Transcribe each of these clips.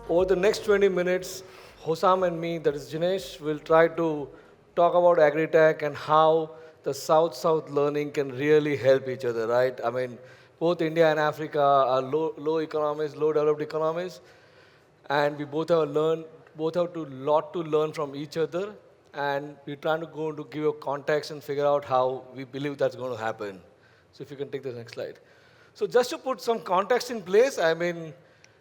Over the next 20 minutes, Hossam and me, that is Jinesh, will try to talk about agri-tech and how the South-South learning can really help each other, right? I mean, both India and Africa are low economies, low developed economies, and we both have to lot to learn from each other, and we're trying to go to give a context and figure out how we believe that's going to happen. So if you can take the next slide. So just to put some context in place, I mean,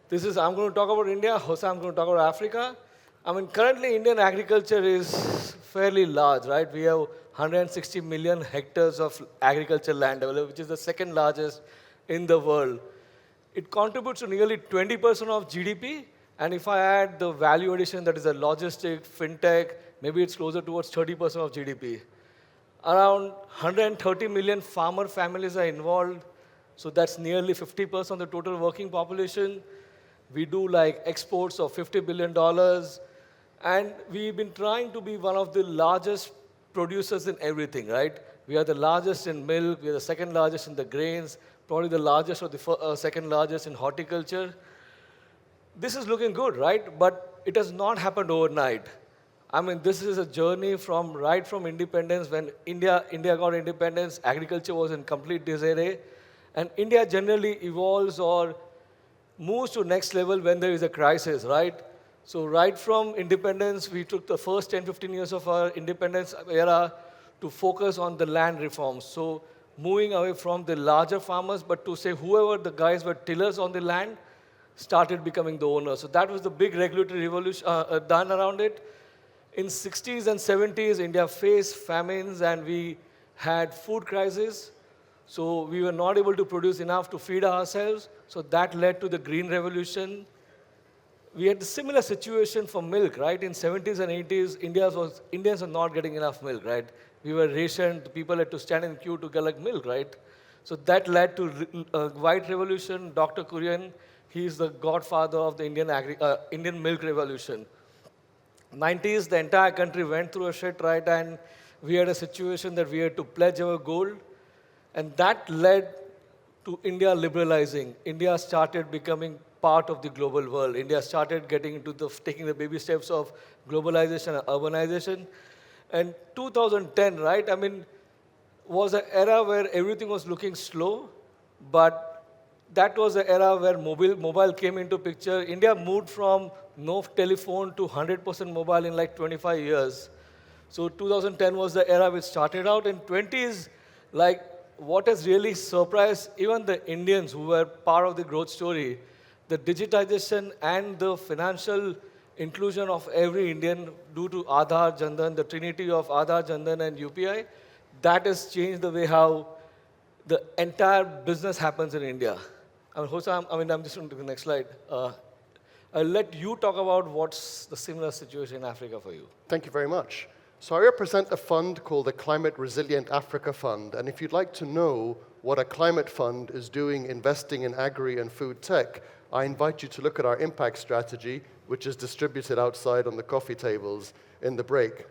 I'm going to talk about India, Hossam, I'm going to talk about Africa. I mean, currently Indian agriculture is fairly large, right? We have 160 million hectares of agricultural land developed, which is the second largest in the world. It contributes to nearly 20% of GDP, and if I add the value addition, that is the logistics, fintech, maybe it's closer towards 30% of GDP. Around 130 million farmer families are involved, so that's nearly 50% of the total working population. We do like exports of $50 billion, and we've been trying to be one of the largest producers in everything, right? We are the largest in milk, we are the second largest in the grains, probably the largest or the second largest in horticulture. This is looking good, right? But it has not happened overnight. I mean, this is a journey from right from independence. When India got independence, agriculture was in complete disarray. And India generally evolves or moves to next level when there is a crisis, right? So right from independence, we took the first 10, 15 years of our independence era to focus on the land reforms. So moving away from the larger farmers, but to say whoever the guys were tillers on the land started becoming the owners. So that was the big regulatory revolution done around it. In 60s and 70s, India faced famines and we had food crisis. So we were not able to produce enough to feed ourselves. So that led to the Green Revolution. We had a similar situation for milk, right? In 70s and 80s, Indians were not getting enough milk, right? We were rationed. People had to stand in queue to collect milk, right? So that led to White Revolution. Dr. Kurian, he's the godfather of the Indian milk revolution. 90s, the entire country went through a shit, right? And we had a situation that we had to pledge our gold. And that led to India liberalizing. India started becoming part of the global world. India started getting into taking the baby steps of globalization and urbanization. And 2010, right, I mean, was an era where everything was looking slow, but that was the era where mobile came into picture. India moved from no telephone to 100% mobile in like 25 years. So 2010 was the era which started out. In 20s, like what has really surprised even the Indians who were part of the growth story, the digitization and the financial inclusion of every Indian due to Aadhaar, Jandan, the trinity of Aadhaar, Jandan, and UPI, that has changed the way how the entire business happens in India. I mean, Hossam, I'm just going to the next slide. I'll let you talk about what's the similar situation in Africa for you. Thank you very much. So I represent a fund called the Climate Resilient Africa Fund. And if you'd like to know what a climate fund is doing investing in agri and food tech, I invite you to look at our impact strategy, which is distributed outside on the coffee tables in the break.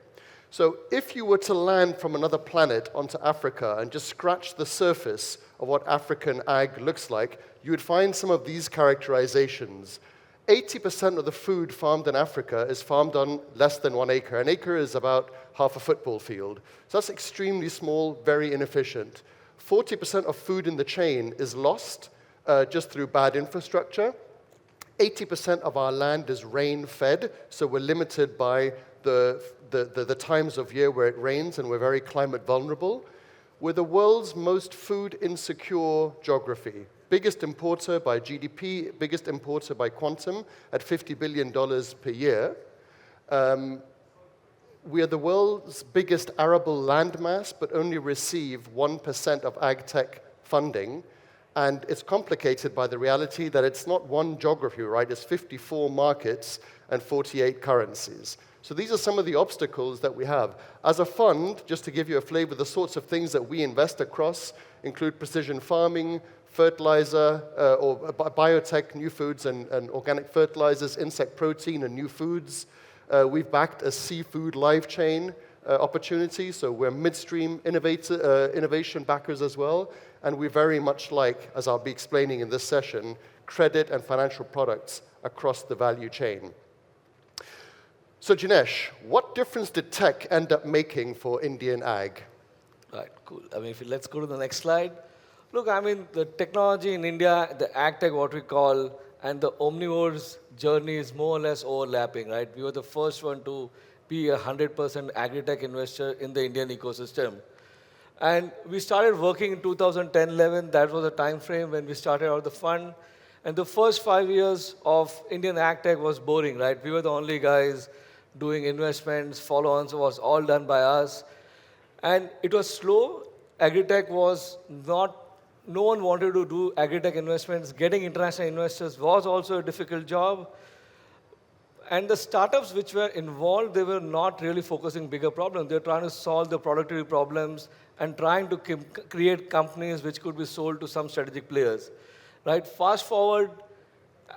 So if you were to land from another planet onto Africa and just scratch the surface of what African ag looks like, you would find some of these characterizations. 80% of the food farmed in Africa is farmed on less than 1 acre. An acre is about half a football field. So that's extremely small, very inefficient. 40% of food in the chain is lost just through bad infrastructure. 80% of our land is rain-fed, so we're limited by the times of year where it rains, and we're very climate vulnerable. We're the world's most food-insecure geography. Biggest importer by GDP, biggest importer by quantum, at $50 billion per year. We are the world's biggest arable landmass, but only receive 1% of Agtech funding. And it's complicated by the reality that it's not one geography, right? It's 54 markets and 48 currencies. So these are some of the obstacles that we have. As a fund, just to give you a flavor, the sorts of things that we invest across include precision farming, fertilizer, or biotech, new foods and organic fertilizers, insect protein and new foods. We've backed a seafood live chain opportunity, so we're midstream innovation backers as well. And we very much like, as I'll be explaining in this session, credit and financial products across the value chain. So Jinesh, what difference did tech end up making for Indian ag? Right, cool. I mean, let's go to the next slide. Look, I mean, the technology in India, the Agtech, what we call, and the Omnivore's journey is more or less overlapping, right? We were the first one to be a 100% agri-tech investor in the Indian ecosystem. And we started working in 2010-11. That was the time frame when we started out the fund. And the first 5 years of Indian Agtech was boring, right? We were the only guys doing investments, follow-ons was all done by us. And it was slow. Agritech was not, no one wanted to do agritech investments. Getting international investors was also a difficult job. And the startups which were involved, they were not really focusing bigger problems. They were trying to solve the productivity problems and trying to create companies which could be sold to some strategic players. Right? Fast forward,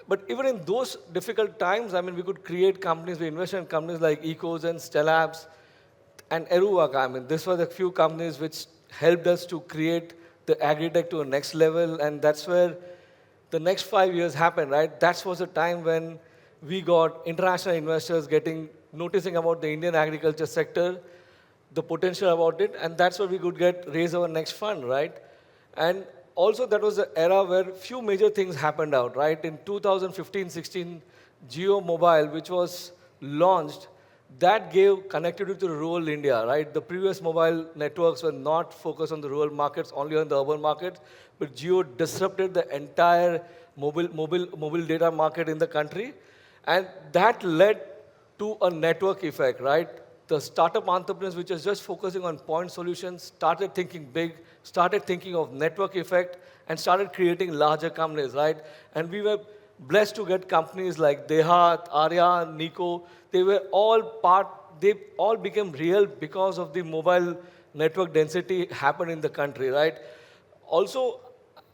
but even in those difficult times, I mean, we could create companies. We invested in companies like Ecos and Stellabs and Eruvak. I mean, these were the few companies which helped us to create the agritech to a next level, and that's where the next 5 years happened, right? That was a time when we got international investors noticing about the Indian agriculture sector, the potential about it, and that's where we could raise our next fund, right? And also that was the era where few major things happened out, right? In 2015-16, Jio Mobile, which was launched, that gave connectivity to rural India, right? The previous mobile networks were not focused on the rural markets, only on the urban markets, but Jio disrupted the entire mobile data market in the country, and that led to a network effect, right? The startup entrepreneurs which are just focusing on point solutions started thinking big, started thinking of network effect, and started creating larger companies, right? And we were blessed to get companies like Dehat, Arya, Nico. They all became real because of the mobile network density happened in the country, right? Also,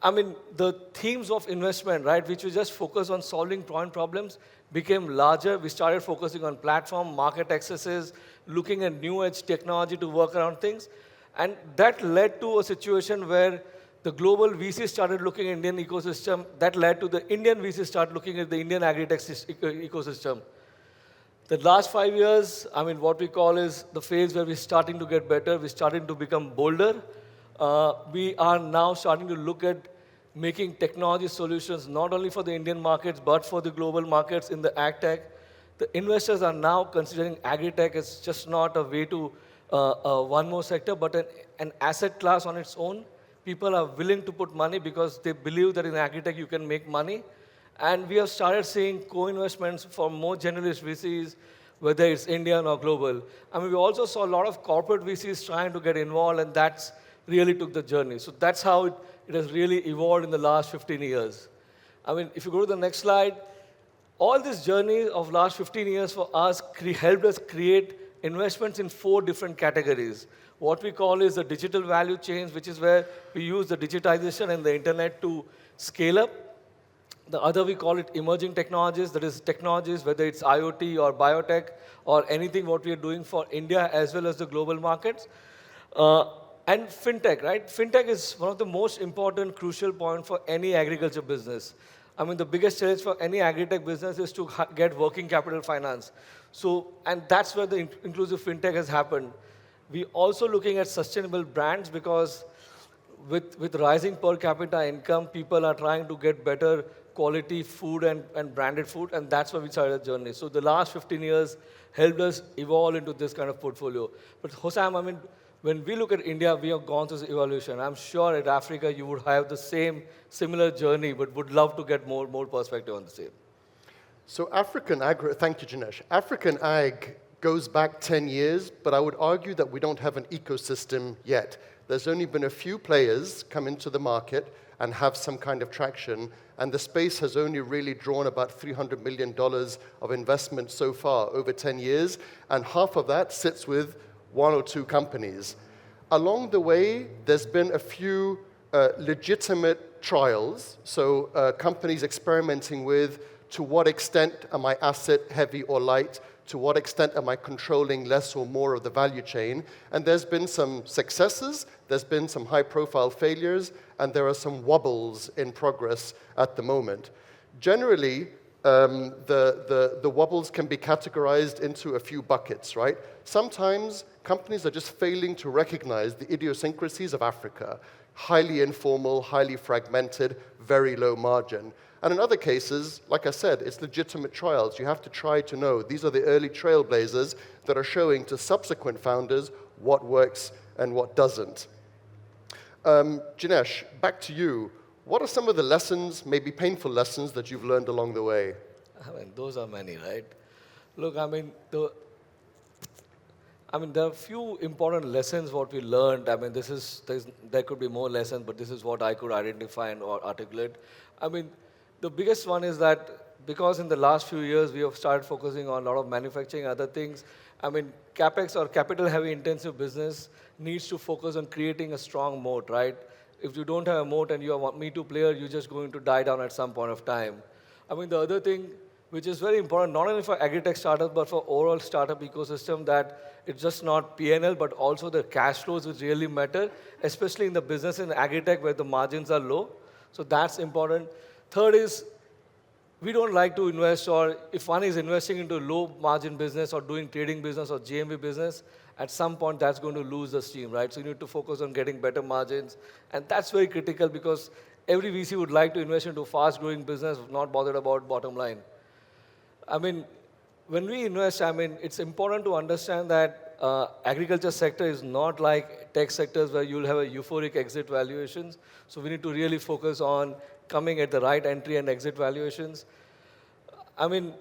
I mean, the themes of investment, right, which we just focus on solving point problems, became larger. We started focusing on platform, market accesses, looking at new age technology to work around things. And that led to a situation where the global VC started looking at Indian ecosystem. That led to the Indian VC start looking at the Indian agri-tech ecosystem. The last 5 years, I mean, what we call is the phase where we're starting to get better. We're starting to become bolder. We are now starting to look at making technology solutions not only for the Indian markets, but for the global markets in the Agtech. The investors are now considering agri-tech as just not a way to one more sector, but an asset class on its own. People are willing to put money because they believe that in agri-tech you can make money. And we have started seeing co-investments for more generalist VCs, whether it's Indian or global. I mean, we also saw a lot of corporate VCs trying to get involved, and that's really took the journey. So that's how it has really evolved in the last 15 years. I mean, if you go to the next slide, all this journey of last 15 years for us helped us create investments in 4 different categories. What we call is the digital value chains, which is where we use the digitization and the internet to scale up. The other, we call it emerging technologies, that is technologies, whether it's IoT or biotech or anything what we are doing for India as well as the global markets. And fintech, right? Fintech is one of the most important, crucial point for any agriculture business. I mean, the biggest challenge for any agri-tech business is to get working capital finance. So, and that's where the inclusive fintech has happened. We also looking at sustainable brands because with rising per capita income, people are trying to get better quality food and branded food, and that's where we started the journey. So the last 15 years helped us evolve into this kind of portfolio. But Hossam, I mean, when we look at India, we have gone through this evolution. I'm sure at Africa you would have the similar journey, but would love to get more perspective on the same. So thank you, Jinesh. African ag goes back 10 years, but I would argue that we don't have an ecosystem yet. There's only been a few players come into the market and have some kind of traction, and the space has only really drawn about $300 million of investment so far over 10 years, and half of that sits with 1 or 2 companies. Along the way, there's been a few legitimate trials, so companies experimenting with to what extent am I asset heavy or light, To what extent am I controlling less or more of the value chain? And there's been some successes, there's been some high-profile failures, and there are some wobbles in progress at the moment. Generally, the wobbles can be categorized into a few buckets, right? Sometimes companies are just failing to recognize the idiosyncrasies of Africa. Highly informal, highly fragmented, very low margin. And in other cases, like I said, it's legitimate trials. You have to try to know. These are the early trailblazers that are showing to subsequent founders what works and what doesn't. Jinesh, back to you. What are some of the lessons, maybe painful lessons, that you've learned along the way? I mean, those are many, right? Look, there are a few important lessons what we learned. I mean, there could be more lessons, but this is what I could identify and or articulate. I mean, the biggest one is that because in the last few years we have started focusing on a lot of manufacturing, other things. I mean, capex or capital-heavy intensive business needs to focus on creating a strong moat, right? If you don't have a moat and you're a Me Too player, you're just going to die down at some point of time. I mean, the other thing which is very important, not only for agri-tech startups, but for overall startup ecosystem, that it's just not P&L, but also the cash flows which really matter, especially in the business in agri-tech where the margins are low. So that's important. Third is, we don't like to invest, or if one is investing into low margin business or doing trading business or GMV business, at some point that's going to lose the steam, right? So you need to focus on getting better margins. And that's very critical because every VC would like to invest into fast growing business, not bothered about bottom line. I mean, when we invest, I mean, it's important to understand that agriculture sector is not like tech sectors where you'll have a euphoric exit valuations. So we need to really focus on coming at the right entry and exit valuations. I mean,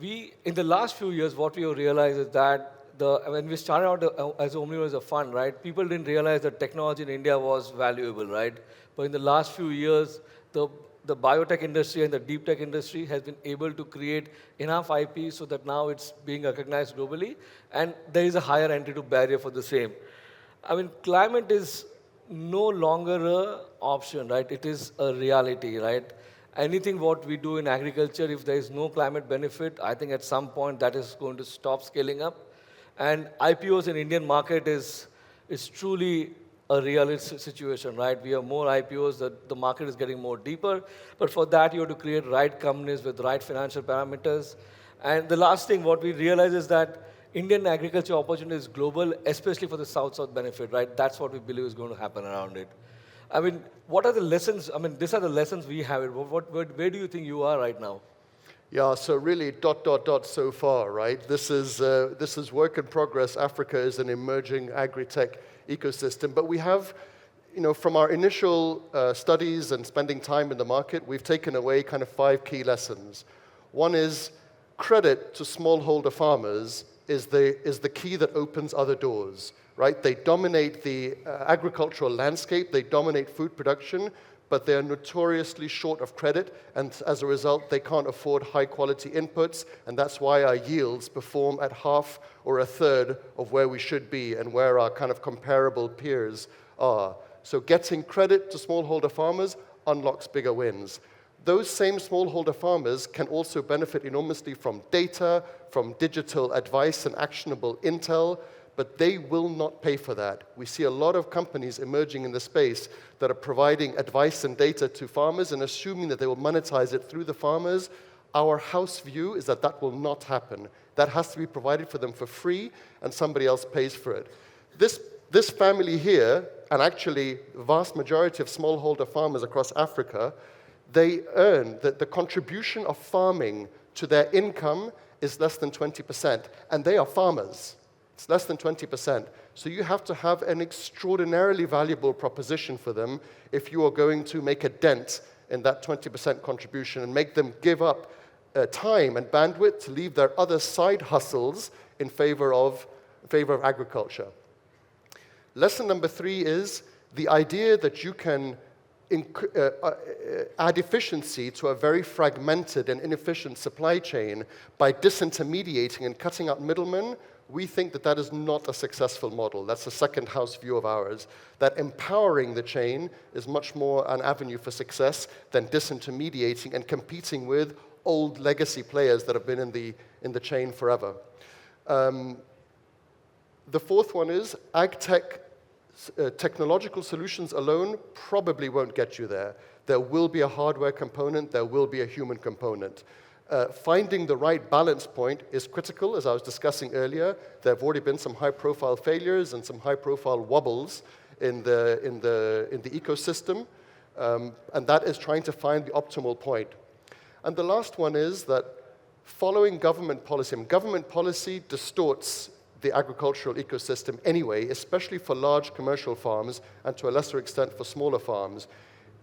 in the last few years, what we have realized is that when we started out as Omnivore as a fund, right, people didn't realize that technology in India was valuable, right? But in the last few years, the biotech industry and the deep tech industry has been able to create enough IP so that now it's being recognized globally, and there is a higher entry to barrier for the same. I mean, climate is no longer an option, right? It is a reality, right? Anything what we do in agriculture, if there is no climate benefit, I think at some point that is going to stop scaling up. And IPOs in Indian market is truly a realistic situation, right? We have more IPOs, the market is getting more deeper, but for that you have to create right companies with right financial parameters. And the last thing what we realize is that Indian agriculture opportunity is global, especially for the South-South benefit, right? That's what we believe is going to happen around it. I mean, what are the lessons? I mean, these are the lessons we have. Where do you think you are right now? Yeah, so really so far, right? This is work in progress. Africa is an emerging agri-tech ecosystem, but we have, from our initial studies and spending time in the market, we've taken away kind of 5 key lessons. One is credit to smallholder farmers is the key that opens other doors, right? They dominate the agricultural landscape, they dominate food production, but they are notoriously short of credit, and as a result, they can't afford high-quality inputs, and that's why our yields perform at half or a third of where we should be and where our kind of comparable peers are. So getting credit to smallholder farmers unlocks bigger wins. Those same smallholder farmers can also benefit enormously from data, from digital advice and actionable intel, but they will not pay for that. We see a lot of companies emerging in the space that are providing advice and data to farmers and assuming that they will monetize it through the farmers. Our house view is that that will not happen. That has to be provided for them for free, and somebody else pays for it. This family here, and actually the vast majority of smallholder farmers across Africa, they earn the contribution of farming to their income is less than 20%, and they are farmers. It's less than 20%. So you have to have an extraordinarily valuable proposition for them if you are going to make a dent in that 20% contribution and make them give up time and bandwidth to leave their other side hustles in favor of agriculture. Lesson number 3 is the idea that you can add efficiency to a very fragmented and inefficient supply chain by disintermediating and cutting out middlemen. We think that that is not a successful model. That's a second house view of ours. That empowering the chain is much more an avenue for success than disintermediating and competing with old legacy players that have been in in the chain forever. The fourth one is Agtech technological solutions alone probably won't get you there. There will be a hardware component, there will be a human component. Finding the right balance point is critical, as I was discussing earlier. There have already been some high-profile failures and some high-profile wobbles in the ecosystem, and that is trying to find the optimal point. And the last one is that following government policy, and government policy distorts the agricultural ecosystem anyway, especially for large commercial farms and to a lesser extent for smaller farms.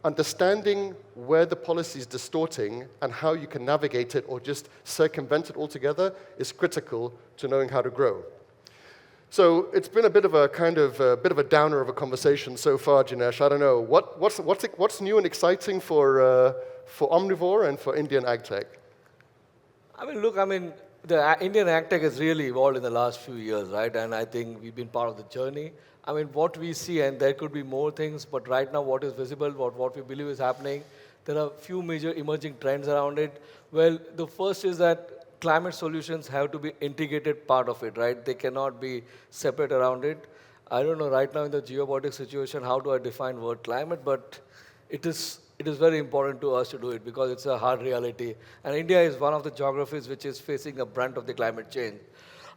Understanding where the policy is distorting and how you can navigate it or just circumvent it altogether is critical to knowing how to grow. So it's been a bit of a bit of a downer of a conversation so far, Jinesh. I don't know what's new and exciting for Omnivore and for Indian Agtech. I mean, look, the Indian Agtech has really evolved in the last few years, right? And I think we've been part of the journey. I mean, what we see, and there could be more things, but right now what is visible, what we believe is happening, there are a few major emerging trends around it. Well, the first is that climate solutions have to be integrated part of it, right? They cannot be separate around it. I don't know right now in the geopolitical situation, how do I define word climate, but it is very important to us to do it because it's a hard reality. And India is one of the geographies which is facing a brunt of the climate change.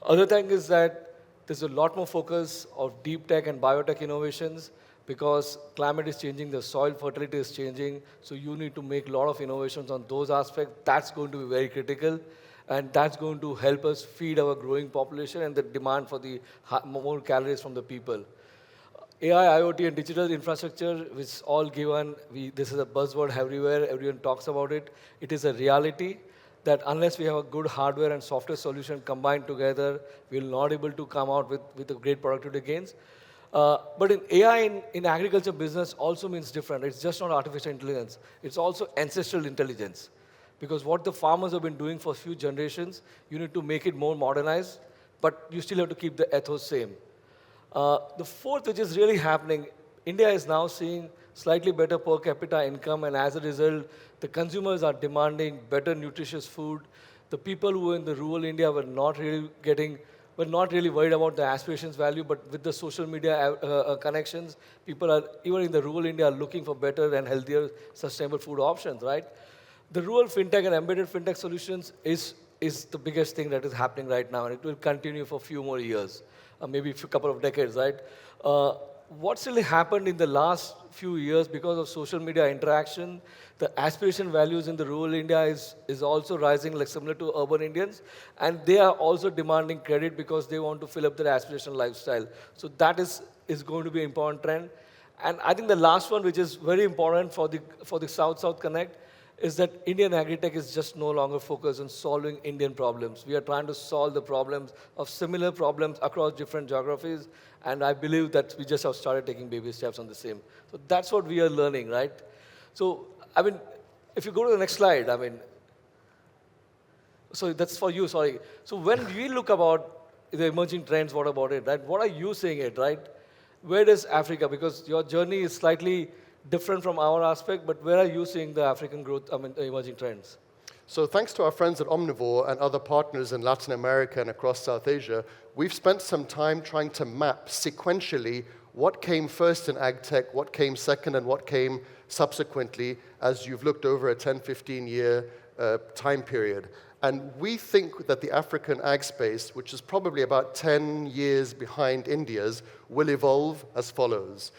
Other thing is that there's a lot more focus of deep tech and biotech innovations because climate is changing, the soil fertility is changing, so you need to make a lot of innovations on those aspects. That's going to be very critical, and that's going to help us feed our growing population and the demand for the more calories from the people. AI, IoT, and digital infrastructure, which all given, this is a buzzword everywhere, everyone talks about it. It is a reality that unless we have a good hardware and software solution combined together, we're not able to come out with a great productivity gains. But in AI in agriculture business also means different. It's just not artificial intelligence. It's also ancestral intelligence. Because what the farmers have been doing for a few generations, you need to make it more modernized, but you still have to keep the ethos same. The fourth, which is really happening, India is now seeing slightly better per capita income, and as a result, the consumers are demanding better nutritious food. The people who were in the rural India were not really worried about the aspirations value, but with the social media connections, people are, even in the rural India, are looking for better and healthier, sustainable food options, right? The rural fintech and embedded fintech solutions is the biggest thing that is happening right now, and it will continue for a few more years, maybe a couple of decades, right? What's really happened in the last few years because of social media interaction, the aspiration values in the rural India is also rising, like similar to urban Indians, and they are also demanding credit because they want to fill up their aspirational lifestyle. So that is going to be an important trend. And I think the last one, which is very important for the South-South Connect, is that Indian agri-tech is just no longer focused on solving Indian problems. We are trying to solve the problems of similar problems across different geographies, and I believe that we just have started taking baby steps on the same. So that's what we are learning, right? So, if you go to the next slide, so that's for you, sorry. So when we look about the emerging trends, what about it, right? What are you seeing it, right? Where does Africa, because your journey is slightly different from our aspect, but where are you seeing the African growth, emerging trends? So thanks to our friends at Omnivore and other partners in Latin America and across South Asia, we've spent some time trying to map sequentially what came first in AgTech, what came second, and what came subsequently as you've looked over a 10, 15-year time period. And we think that the African ag space, which is probably about 10 years behind India's, will evolve as follows.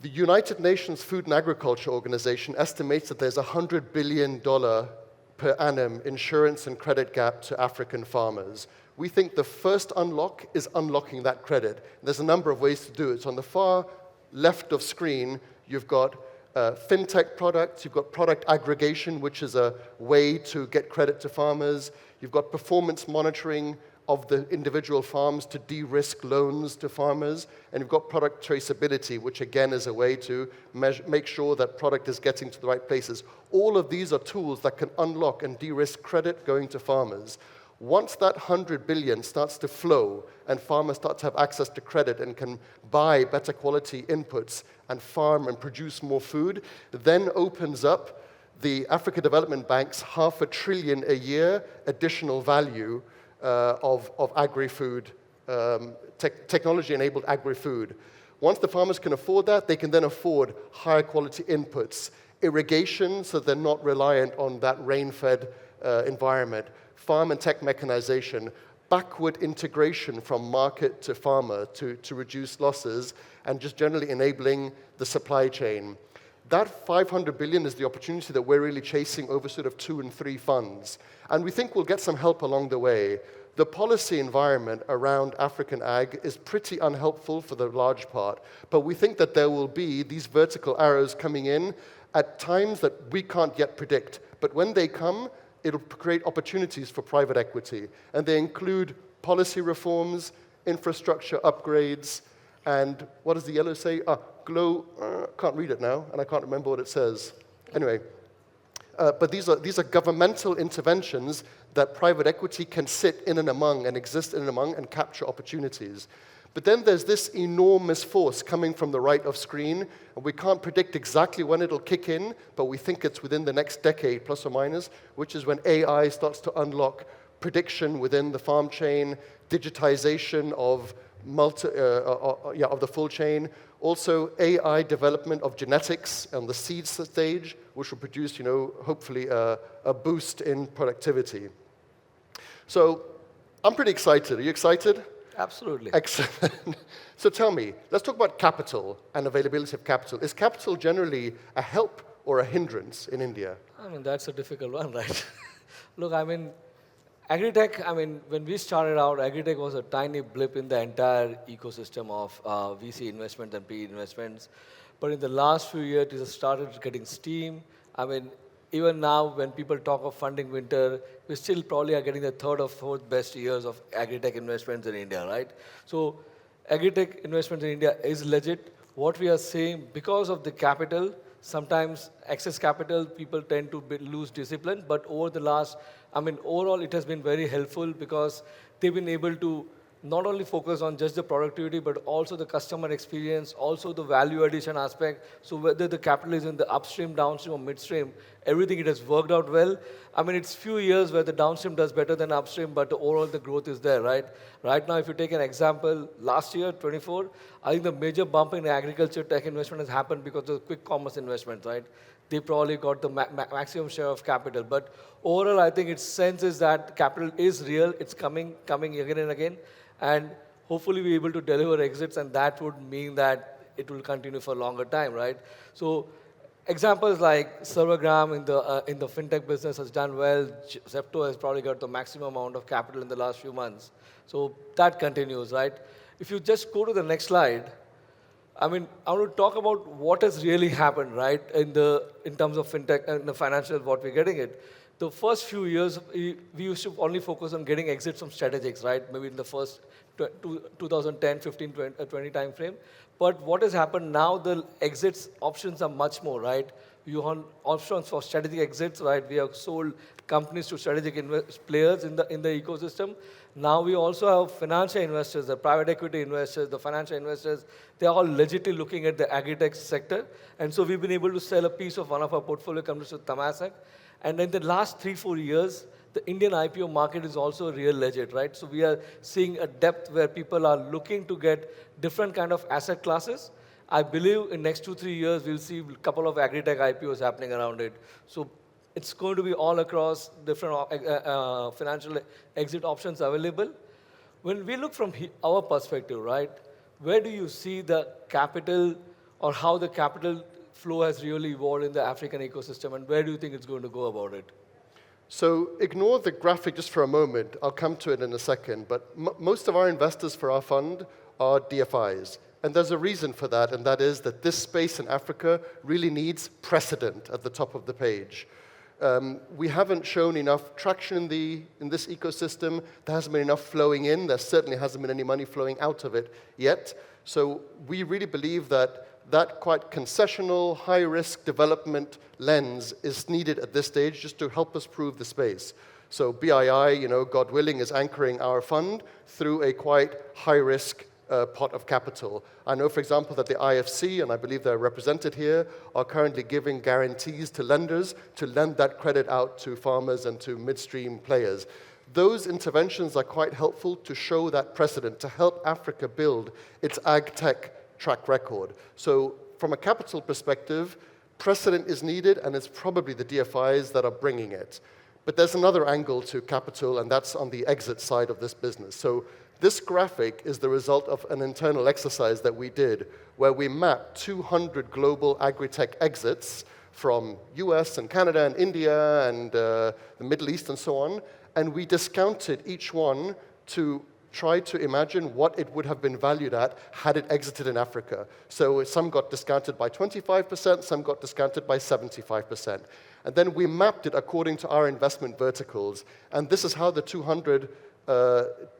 The United Nations Food and Agriculture Organization estimates that there's a $100 billion per annum insurance and credit gap to African farmers. We think the first unlock is unlocking that credit. There's a number of ways to do it. So on the far left of screen, you've got fintech products, you've got product aggregation, which is a way to get credit to farmers. You've got performance monitoring of the individual farms to de-risk loans to farmers, and you've got product traceability, which again is a way to make sure that product is getting to the right places. All of these are tools that can unlock and de-risk credit going to farmers. Once that 100 billion starts to flow and farmers start to have access to credit and can buy better quality inputs and farm and produce more food, then opens up the Africa Development Bank's $500 billion a year additional value of agri-food, technology-enabled agri-food. Once the farmers can afford that, they can then afford higher quality inputs, irrigation so they're not reliant on that rain-fed environment, farm and tech mechanization, backward integration from market to farmer to reduce losses, and just generally enabling the supply chain. That 500 billion is the opportunity that we're really chasing over sort of 2 and 3 funds. And we think we'll get some help along the way. The policy environment around African ag is pretty unhelpful for the large part, but we think that there will be these vertical arrows coming in at times that we can't yet predict. But when they come, it'll create opportunities for private equity. And they include policy reforms, infrastructure upgrades, and what does the yellow say? Can't read it now, and I can't remember what it says. Anyway, but these are governmental interventions that private equity can sit in and among and exist in and among and capture opportunities. But then there's this enormous force coming from the right of screen, and we can't predict exactly when it'll kick in, but we think it's within the next decade, plus or minus, which is when AI starts to unlock prediction within the farm chain, digitization of the full chain, also AI development of genetics on the seed stage, which will produce, hopefully a boost in productivity. So I'm pretty excited. Are you excited? Absolutely. Excellent. So tell me, let's talk about capital and availability of capital. Is capital generally a help or a hindrance in India? I mean, that's a difficult one, right? Look, I mean, Agritech, when we started out, Agritech was a tiny blip in the entire ecosystem of VC investments and PE investments. But in the last few years, it has started getting steam. Even now, when people talk of funding winter, we still probably are getting the 3rd or 4th best years of Agritech investments in India, right? So Agritech investments in India is legit. What we are saying, because of the capital, sometimes excess capital, people tend to lose discipline. But over the last, overall, it has been very helpful because they've been able to not only focus on just the productivity, but also the customer experience, also the value addition aspect. So whether the capital is in the upstream, downstream, or midstream, everything, it has worked out well. It's few years where the downstream does better than upstream, but overall the growth is there, right? Right now, if you take an example, last year, 24, I think the major bump in agriculture tech investment has happened because of the quick commerce investment, right? They probably got the maximum share of capital. But overall, I think its sense is that capital is real. It's coming again and again. And hopefully we're able to deliver exits, and that would mean that it will continue for a longer time, right? So examples like Servagram in the fintech business has done well. Zepto has probably got the maximum amount of capital in the last few months. So that continues, right? If you just go to the next slide, I want to talk about what has really happened, right, in terms of fintech and the financial, what we're getting it. The first few years, we used to only focus on getting exits from strategics, right? Maybe in the first 2010, 15, 20 time frame. But what has happened now, the exits options are much more, right? You want options for strategic exits, right? We have sold companies to strategic players in the ecosystem. Now we also have financial investors, the private equity investors, the financial investors. They're all legitimately looking at the agritech sector. And so we've been able to sell a piece of one of our portfolio companies to Temasek. And in the last 3-4 years, the Indian IPO market is also real legit, right? So we are seeing a depth where people are looking to get different kind of asset classes. I believe in next 2-3 years, we'll see a couple of agritech IPOs happening around it. So it's going to be all across different financial exit options available. When we look from our perspective, right, where do you see the capital or how the capital flow has really evolved in the African ecosystem, and where do you think it's going to go about it? So ignore the graphic just for a moment. I'll come to it in a second. But most of our investors for our fund are DFIs. And there's a reason for that, and that is that this space in Africa really needs precedent at the top of the page. We haven't shown enough traction in this ecosystem. There hasn't been enough flowing in. There certainly hasn't been any money flowing out of it yet. So we really believe that quite concessional, high-risk development lens is needed at this stage just to help us prove the space. So BII, God willing, is anchoring our fund through a quite high-risk pot of capital. I know, for example, that the IFC, and I believe they're represented here, are currently giving guarantees to lenders to lend that credit out to farmers and to midstream players. Those interventions are quite helpful to show that precedent, to help Africa build its ag-tech track record. So from a capital perspective, precedent is needed, and it's probably the DFIs that are bringing it. But there's another angle to capital, and that's on the exit side of this business. So this graphic is the result of an internal exercise that we did, where we mapped 200 global agri-tech exits from US and Canada and India and the Middle East and so on, and we discounted each one to try to imagine what it would have been valued at had it exited in Africa. So some got discounted by 25%, some got discounted by 75%. And then we mapped it according to our investment verticals, and this is how the 200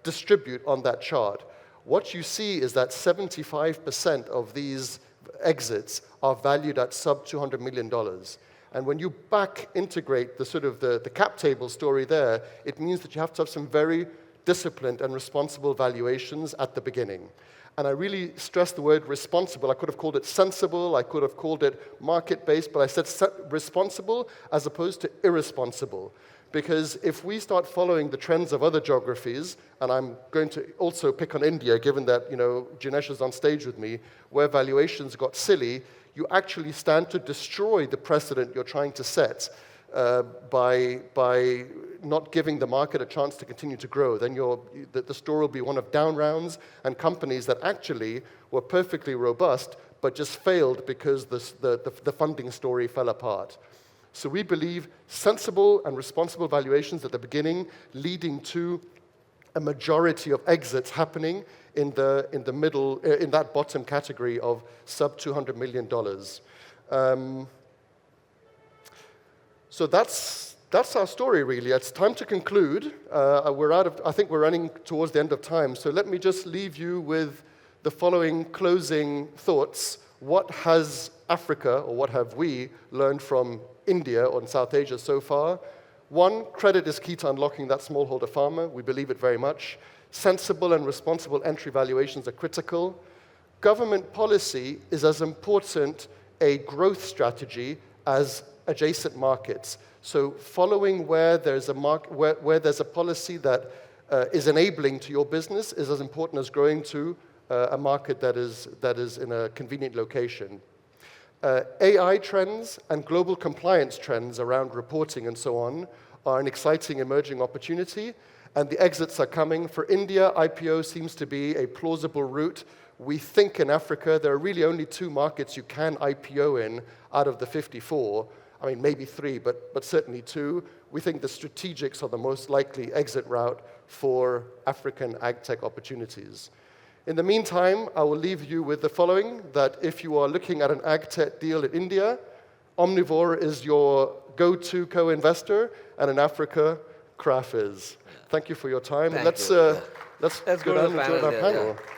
distribute on that chart. What you see is that 75% of these exits are valued at sub $200 million. And when you back integrate the sort of the cap table story there, it means that you have to have some very disciplined and responsible valuations at the beginning. And I really stress the word responsible. I could have called it sensible, I could have called it market-based, but I said responsible as opposed to irresponsible. Because if we start following the trends of other geographies, and I'm going to also pick on India, given that Jinesh is on stage with me, where valuations got silly, you actually stand to destroy the precedent you're trying to set by not giving the market a chance to continue to grow. Then the story will be one of down rounds and companies that actually were perfectly robust, but just failed because the funding story fell apart. So we believe sensible and responsible valuations at the beginning, leading to a majority of exits happening in the middle, in that bottom category of sub $200 million. So that's our story, really. It's time to conclude. I think we're running towards the end of time. So let me just leave you with the following closing thoughts. What has Africa, or what have we learned from India or in South Asia so far? One, credit is key to unlocking that smallholder farmer. We believe it very much. Sensible and responsible entry valuations are critical. Government policy is as important a growth strategy as adjacent markets. So following where there's a where there's a policy that is enabling to your business is as important as growing to a market that is in a convenient location. AI trends and global compliance trends around reporting and so on are an exciting emerging opportunity, and the exits are coming. For India, IPO seems to be a plausible route. We think in Africa there are really only 2 markets you can IPO in out of the 54. I mean, maybe 3, but certainly 2. We think the strategics are the most likely exit route for African ag-tech opportunities. In the meantime, I will leave you with the following, that if you are looking at an ag-tech deal in India, Omnivore is your go-to co-investor, and in Africa, Kraf is. Thank you for your time. Thank Let's you. go Let's go down to the and join panel our there, panel. yeah.